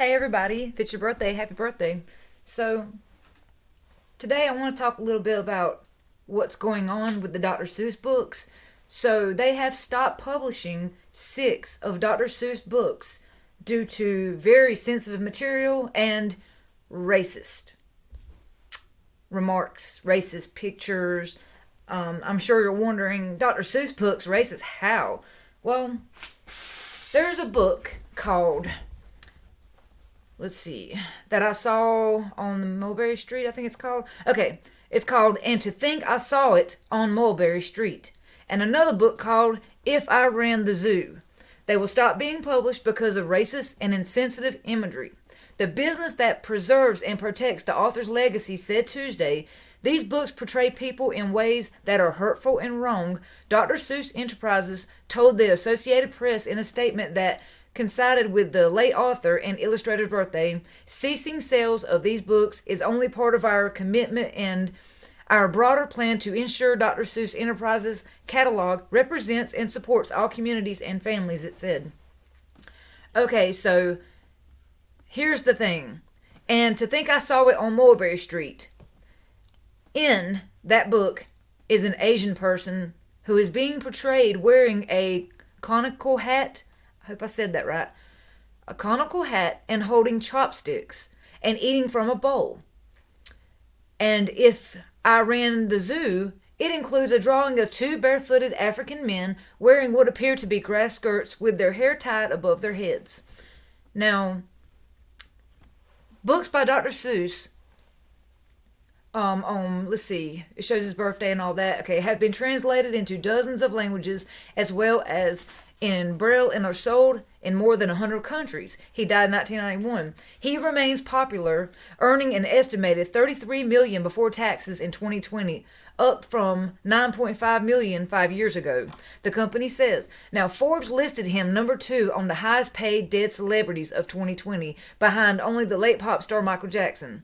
Hey everybody, if it's your birthday, happy birthday. So, today I want to talk a little bit about what's going on with the Dr. Seuss books. So, they have stopped publishing 6 of Dr. Seuss books due to very sensitive material and racist remarks, racist pictures. I'm sure you're wondering, Dr. Seuss books, racist, how? Well, there's a book called let's see, that I saw on the Mulberry Street, I think it's called. Okay, it's called And to Think I Saw It on Mulberry Street. And another book called If I Ran the Zoo. They will stop being published because of racist and insensitive imagery. The business that preserves and protects the author's legacy said Tuesday, these books portray people in ways that are hurtful and wrong. Dr. Seuss Enterprises told the Associated Press in a statement that coincided with the late author and illustrator's birthday. Ceasing sales of these books is only part of our commitment and our broader plan to ensure Dr. Seuss Enterprises catalog represents and supports all communities and families, it said. Okay, so here's the thing. And to think I saw it on Mulberry Street. In that book is an Asian person who is being portrayed wearing a conical hat. I hope I said that right. A conical hat and holding chopsticks and eating from a bowl. And if I ran the zoo, it includes a drawing of 2 barefooted African men wearing what appear to be grass skirts with their hair tied above their heads. Now, books by Dr. Seuss, let's see, it shows his birthday and all that, okay, have been translated into dozens of languages as well as in Braille and are sold in more than 100 countries. He died in 1991. He remains popular, earning an estimated $33 million before taxes in 2020, up from $9.5 million 5 years ago. The company says. Now, Forbes listed him number 2 on the highest paid dead celebrities of 2020, behind only the late pop star Michael Jackson.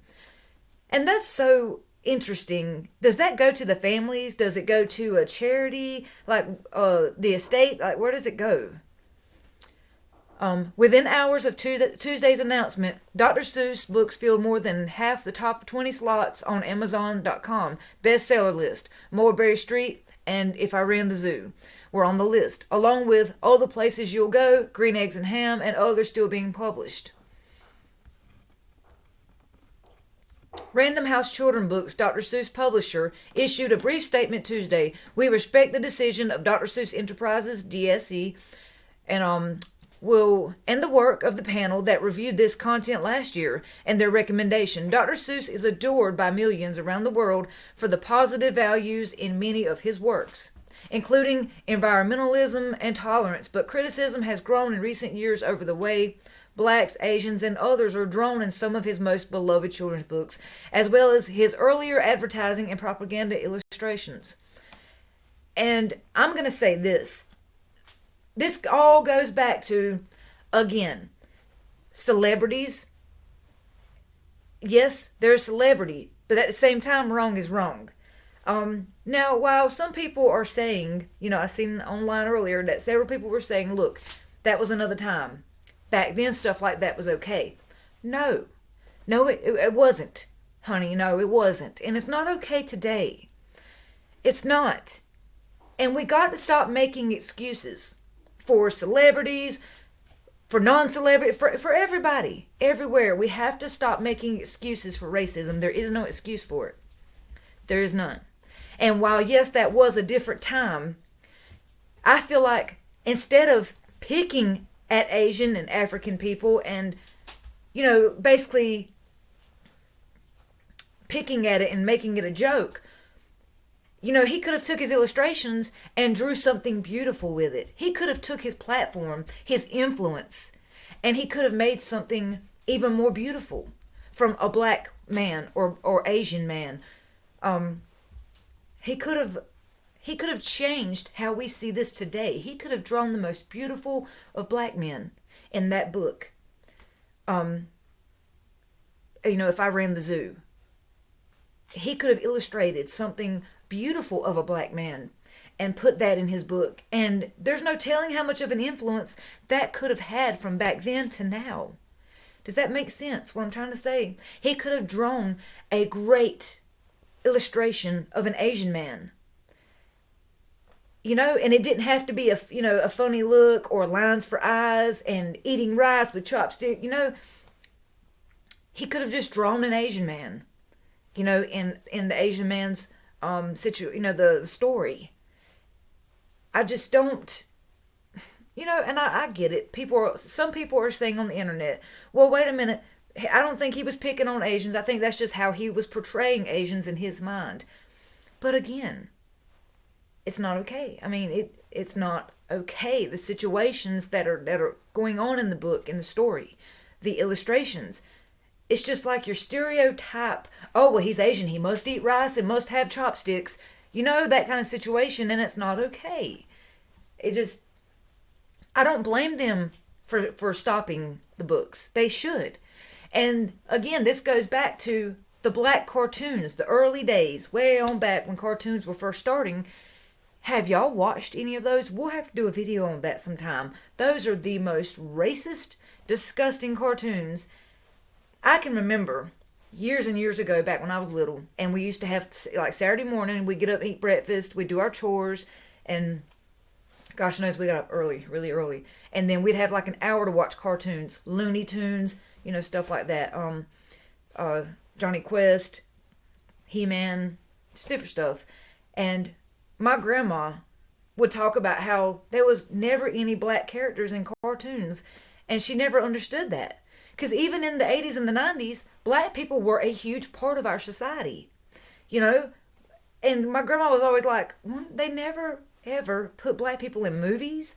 And that's so interesting. Does that go to the families? Does it go to a charity, like the estate? Like, where does it go? Within hours of Tuesday's announcement, Dr. Seuss books filled more than half the top 20 slots on Amazon.com bestseller list. Mulberry Street and If I Ran the Zoo were on the list, along with All the Places You'll Go, Green Eggs and Ham, and others still being published. Random House Children Books, Dr. Seuss publisher, issued a brief statement Tuesday. We respect the decision of Dr. Seuss Enterprises, DSE, and the work of the panel that reviewed this content last year and their recommendation. Dr. Seuss is adored by millions around the world for the positive values in many of his works, including environmentalism and tolerance, but criticism has grown in recent years over the way Blacks, Asians, and others are drawn in some of his most beloved children's books, as well as his earlier advertising and propaganda illustrations. And I'm going to say this. This all goes back to, again, celebrities. Yes, they're a celebrity, but at the same time, wrong is wrong. Now, while some people are saying, I seen online earlier that several people were saying, look, that was another time. Back then, stuff like that was okay. No, it wasn't, honey. No, it wasn't. And it's not okay today. It's not. And we got to stop making excuses for celebrities, for non-celebrities, for everybody, everywhere. We have to stop making excuses for racism. There is no excuse for it. There is none. And while, yes, that was a different time, I feel like instead of picking at Asian and African people and, basically picking at it and making it a joke, he could have took his illustrations and drew something beautiful with it. He could have took his platform, his influence, and he could have made something even more beautiful from a black man or Asian man. He could have changed how we see this today. He could have drawn the most beautiful of black men in that book. If I Ran the Zoo. He could have illustrated something beautiful of a black man and put that in his book. And there's no telling how much of an influence that could have had from back then to now. Does that make sense, what I'm trying to say? He could have drawn a great illustration of an Asian man. And it didn't have to be a funny look or lines for eyes and eating rice with chopstick. He could have just drawn an Asian man, in the Asian man's the story. I just don't, and I get it. Some people are saying on the internet, well, wait a minute. I don't think he was picking on Asians. I think that's just how he was portraying Asians in his mind. But again, it's not okay. I mean, it's not okay. The situations that are going on in the book, in the story, the illustrations. It's just like your stereotype. Oh, well, he's Asian. He must eat rice and must have chopsticks. That kind of situation, and it's not okay. I don't blame them for stopping the books. They should. And again, this goes back to the black cartoons, the early days, way on back when cartoons were first starting. Have y'all watched any of those? We'll have to do a video on that sometime. Those are the most racist, disgusting cartoons. I can remember years and years ago, back when I was little, and we used to have, like, Saturday morning, we'd get up and eat breakfast, we'd do our chores, and gosh knows we got up early, really early. And then we'd have like an hour to watch cartoons, Looney Tunes, stuff like that. Johnny Quest, He-Man, just different stuff. And my grandma would talk about how there was never any black characters in cartoons, and she never understood that. Because even in the 80s and the 90s, black people were a huge part of our society. And my grandma was always like, they never, ever put black people in movies,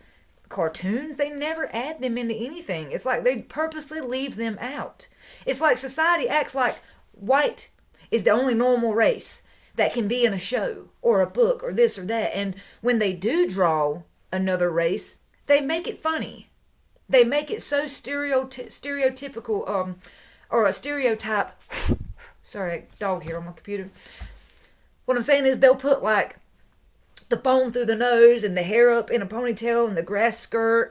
cartoons. They never add them into anything. It's like they purposely leave them out. It's like society acts like white is the only normal race that can be in a show or a book or this or that. And when they do draw another race, they make it funny. They make it so stereotypical, or a stereotype. Sorry, dog here on my computer. What I'm saying is they'll put like the bone through the nose and the hair up in a ponytail and the grass skirt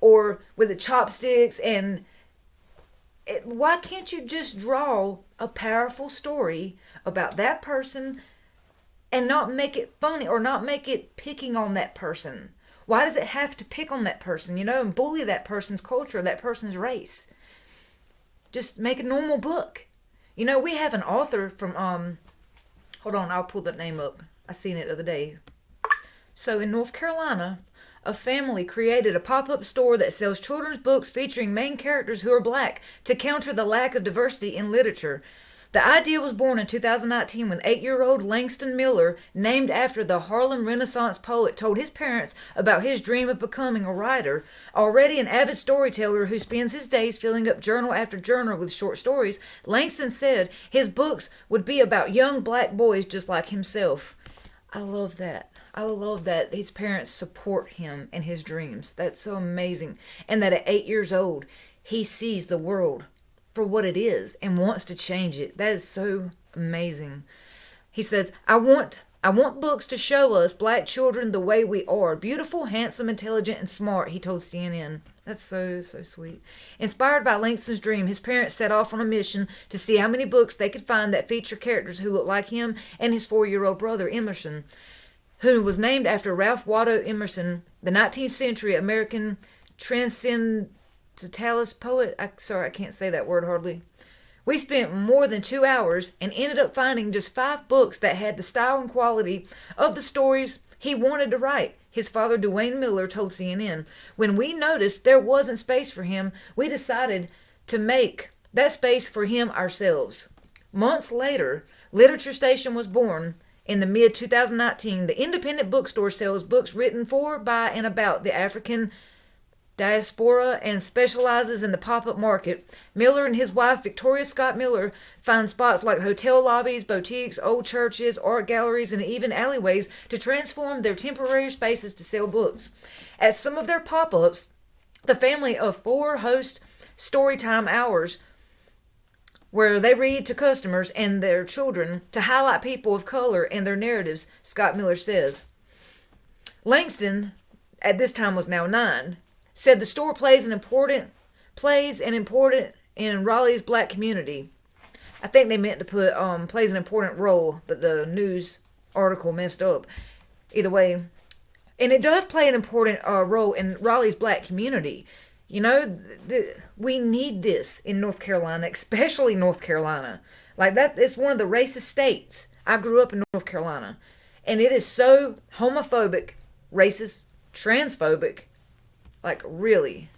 or with the chopsticks why can't you just draw a powerful story about that person and not make it funny or not make it picking on that person? Why does it have to pick on that person, and bully that person's culture, that person's race? Just make a normal book. We have an author from, hold on, I'll pull the name up. I seen it the other day. So in North Carolina, a family created a pop-up store that sells children's books featuring main characters who are black to counter the lack of diversity in literature. The idea was born in 2019 when 8-year-old Langston Miller, named after the Harlem Renaissance poet, told his parents about his dream of becoming a writer. Already an avid storyteller who spends his days filling up journal after journal with short stories, Langston said his books would be about young black boys just like himself. I love that. I love that his parents support him in his dreams. That's so amazing. And that at 8 years old, he sees the world for what it is and wants to change it. That is so amazing. He says, I want books to show us black children the way we are. Beautiful, handsome, intelligent, and smart, he told CNN. That's so sweet. Inspired by Langston's dream, his parents set off on a mission to see how many books they could find that feature characters who look like him and his 4-year-old brother, Emerson, who was named after Ralph Waldo Emerson, the 19th century American transcendentalist poet. I can't say that word hardly. We spent more than 2 hours and ended up finding just 5 books that had the style and quality of the stories he wanted to write, his father Dwayne Miller told CNN. When we noticed there wasn't space for him, we decided to make that space for him ourselves. Months later, Literature Station was born. In the mid-2019, the independent bookstore sells books written for, by, and about the African diaspora and specializes in the pop-up market. Miller and his wife, Victoria Scott Miller, find spots like hotel lobbies, boutiques, old churches, art galleries, and even alleyways to transform their temporary spaces to sell books. At some of their pop-ups, the family of 4 host storytime hours where they read to customers and their children to highlight people of color and their narratives, Scott Miller says. Langston, at this time was now 9, said the store plays an important in Raleigh's black community. I think they meant to put plays an important role, but the news article messed up. Either way, and it does play an important role in Raleigh's black community. You know, we need this in North Carolina, especially North Carolina. Like that, it's one of the racist states. I grew up in North Carolina, and it is so homophobic, racist, transphobic. Like really.